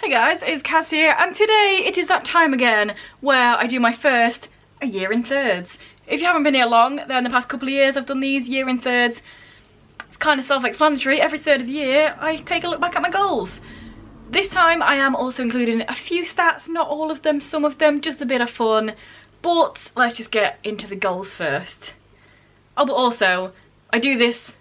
Hey guys, it's Cass here, and today it is that time again where I do my first a year in thirds. If you haven't been here long, then the past couple of years I've done these year in thirds. It's kind of self-explanatory. Every third of the year I take a look back at my goals. This time I am also including a few stats, not all of them, some of them, just a bit of fun. But let's just get into the goals first. Oh, but also I do this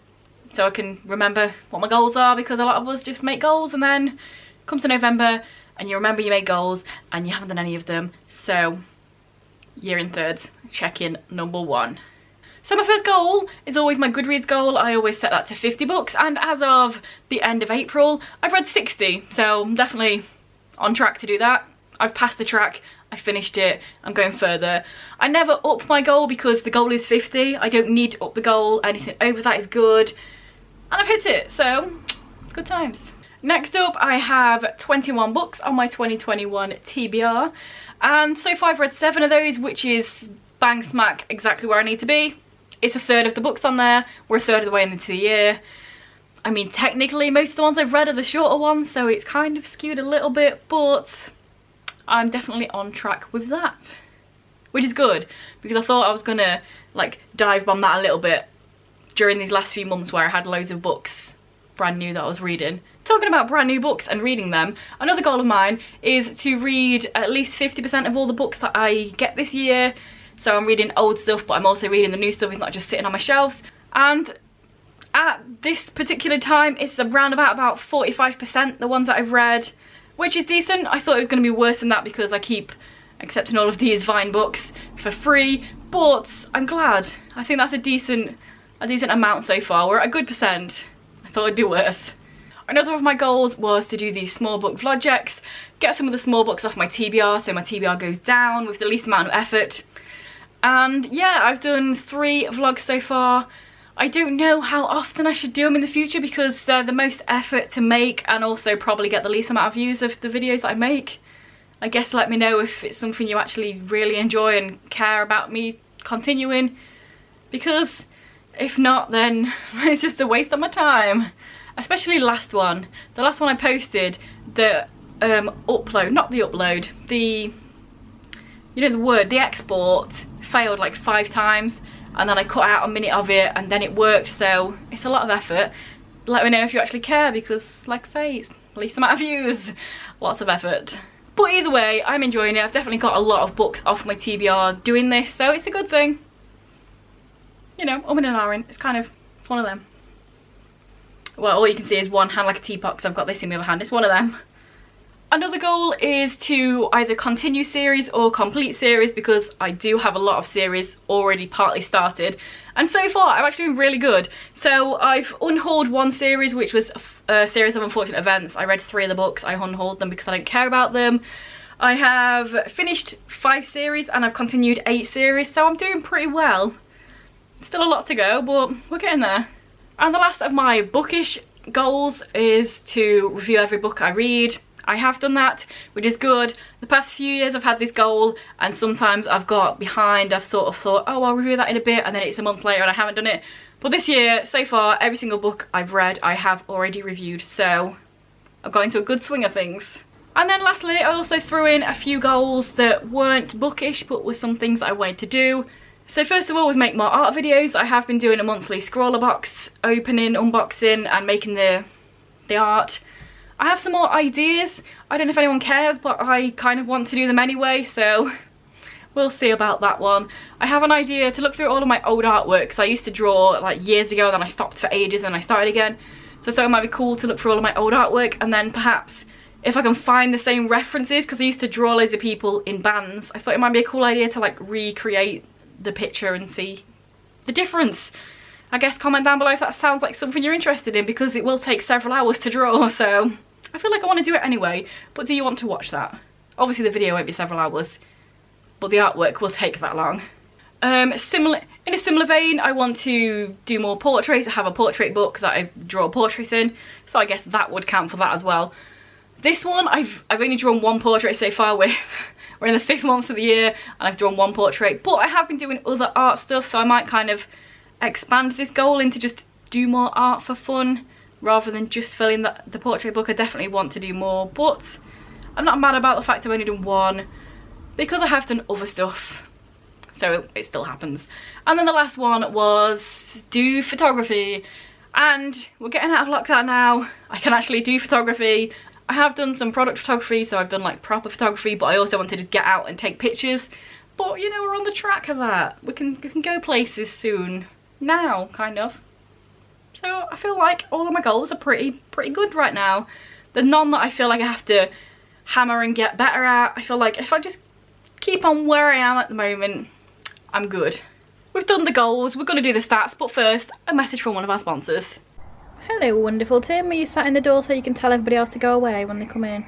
so I can remember what my goals are, because a lot of us just make goals and then comes to November and you remember you made goals and you haven't done any of them. So year in thirds, check-in number 1. So my first goal is always my Goodreads goal. I always set that to 50 books, and as of the end of April I've read 60, so I'm definitely on track to do that. I've passed the track, I finished it, I'm going further. I never up my goal because the goal is 50. I don't need to up the goal, anything over that is good, and I've hit it, so good times. Next up, I have 21 books on my 2021 TBR, and so far I've read 7 of those, which is bang smack exactly where I need to be. It's a third of the books on there. We're a third of the way into the year. I mean, technically most of the ones I've read are the shorter ones, so it's kind of skewed a little bit, but I'm definitely on track with that, which is good, because I thought I was gonna like dive bomb that a little bit during these last few months where I had loads of books brand new that I was reading. Talking about brand new books and reading them, another goal of mine is to read at least 50% of all the books that I get this year. So I'm reading old stuff, but I'm also reading the new stuff. It's not just sitting on my shelves. And at this particular time, it's around about 45% the ones that I've read, which is decent. I thought it was going to be worse than that because I keep accepting all of these Vine books for free, but I'm glad. I think that's a decent amount so far. We're at a good percent. I thought it'd be worse. Another of my goals was to do these small book vloggecs, get some of the small books off my TBR so my TBR goes down with the least amount of effort. And yeah, I've done 3 vlogs so far. I don't know how often I should do them in the future because they're the most effort to make and also probably get the least amount of views of the videos that I make. I guess let me know if it's something you actually really enjoy and care about me continuing, because if not, then it's just a waste of my time. Especially last one. The last one I posted, the upload, not the upload, the, you know the word, the export failed like 5 times, and then I cut out a minute of it and then it worked, so it's a lot of effort. Let me know if you actually care, because like I say, it's least amount of views, lots of effort. But either way, I'm enjoying it. I've definitely got a lot of books off my TBR doing this, so it's a good thing. You know, and ahhing, it's kind of one of them. Well, all you can see is one hand like a teapot because I've got this in my other hand. It's one of them. Another goal is to either continue series or complete series, because I do have a lot of series already partly started. And so far, I've actually been really good. So I've unhauled 1 series, which was a series of unfortunate events. I read 3 of the books. I unhauled them because I don't care about them. I have finished 5 series and I've continued 8 series. So I'm doing pretty well. Still a lot to go, but we're getting there. And the last of my bookish goals is to review every book I read. I have done that, which is good. The past few years I've had this goal, and sometimes I've got behind. I've sort of thought, oh, I'll review that in a bit, and then it's a month later and I haven't done it. But this year, so far, every single book I've read I have already reviewed, so I've got into a good swing of things. And then lastly, I also threw in a few goals that weren't bookish, but were some things that I wanted to do. So first of all was make more art videos. I have been doing a monthly scroller box, opening, unboxing and making the art. I have some more ideas. I don't know if anyone cares, but I kind of want to do them anyway, so we'll see about that one. I have an idea to look through all of my old artworks. I used to draw like years ago, then I stopped for ages and I started again. So I thought it might be cool to look through all of my old artwork, and then perhaps if I can find the same references, because I used to draw loads of people in bands, I thought it might be a cool idea to like recreate the picture and see the difference. I guess comment down below if that sounds like something you're interested in, because it will take several hours to draw, so I feel like I want to do it anyway. But do you want to watch that? Obviously the video won't be several hours, but the artwork will take that long. In a similar vein, I want to do more portraits. I have a portrait book that I draw portraits in, so I guess that would count for that as well. This one, I've only drawn 1 portrait so far. We're in the 5th month of the year and I've drawn 1 portrait, but I have been doing other art stuff, so I might kind of expand this goal into just do more art for fun rather than just filling the portrait book. I definitely want to do more, but I'm not mad about the fact I've only done one because I have done other stuff. So it still happens. And then the last one was do photography. And we're getting out of lockdown now. I can actually do photography. I have done some product photography, so I've done like proper photography, but I also want to just get out and take pictures. But you know, we're on the track of that. We can go places soon. Now, kind of. So I feel like all of my goals are pretty good right now. There's none that I feel like I have to hammer and get better at. I feel like if I just keep on where I am at the moment, I'm good. We've done the goals, we're going to do the stats, but first, a message from one of our sponsors. Hello, wonderful Tim. Are you sat in the door so you can tell everybody else to go away when they come in?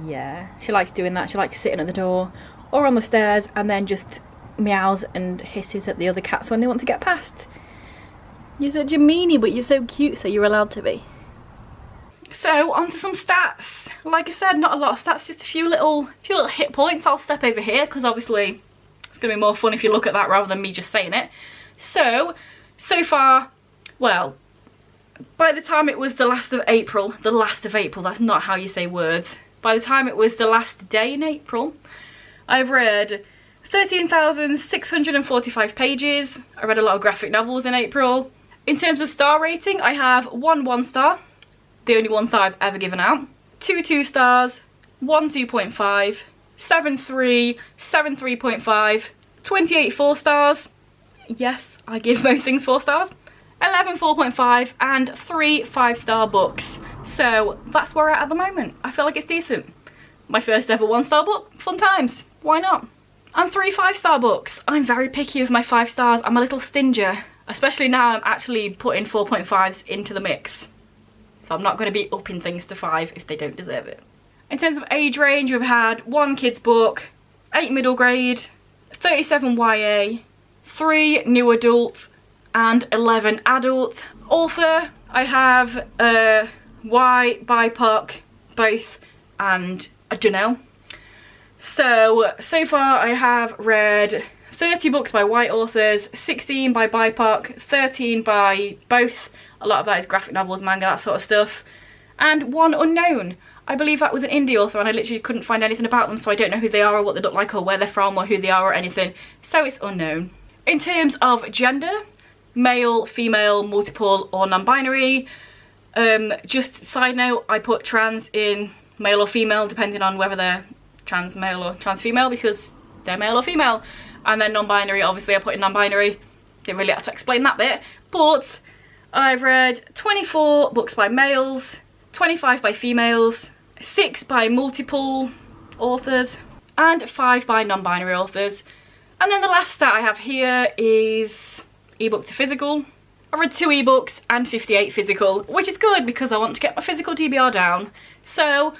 Yeah, she likes doing that. She likes sitting at the door or on the stairs and then just meows and hisses at the other cats when they want to get past. You're such a meanie, but you're so cute, so you're allowed to be. So, on to some stats. Like I said, not a lot of stats, just a few little hit points. I'll step over here because obviously it's going to be more fun if you look at that rather than me just saying it. So far, well, by the time it was the last of April, that's not how you say words. By the time it was the last day in April, I've read 13,645 pages. I read a lot of graphic novels in April. In terms of star rating, I have 1 star, the only 1 star I've ever given out, 2 2 stars, 1 2.5, 7 3, 7 3.5, 28 4 stars. Yes, I give most things 4 stars. 11 4.5 and 3 5-star books. So that's where we're at the moment. I feel like it's decent. My first ever 1-star book, fun times. Why not? And 3 5-star books. I'm very picky with my 5 stars. I'm a little stinger, especially now I'm actually putting 4.5s into the mix. So I'm not going to be upping things to 5 if they don't deserve it. In terms of age range, we've had 1 kids book, 8 middle grade, 37 YA, 3 new adult, and 11 adult. Author, I have Y, BIPOC, both, and I don't know. So far I have read 30 books by white authors, 16 by BIPOC, 13 by both. A lot of that is graphic novels, manga, that sort of stuff. And 1 unknown. I believe that was an indie author and I literally couldn't find anything about them, so I don't know who they are or what they look like or where they're from or who they are or anything. So it's unknown. In terms of gender, male, female, multiple or non-binary. Just side note, I put trans in male or female depending on whether they're trans male or trans female because they're male or female. And then non-binary, obviously I put in non-binary. Didn't really have to explain that bit. But I've read 24 books by males, 25 by females, 6 by multiple authors, and 5 by non-binary authors. And then the last stat I have here is ebook to physical. I read 2 ebooks and 58 physical, which is good because I want to get my physical TBR down. So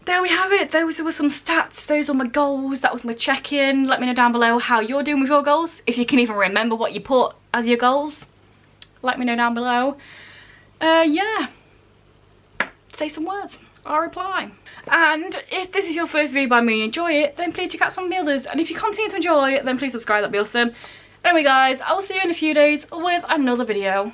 there we have it. Those were some stats. Those were my goals. That was my check-in. Let me know down below how you're doing with your goals. If you can even remember what you put as your goals, let me know down below. Yeah. Say some words. I'll reply. And if this is your first video by me and you enjoy it, then please check out some of the others. And if you continue to enjoy it, then please subscribe. That'd be awesome. Anyway guys, I will see you in a few days with another video.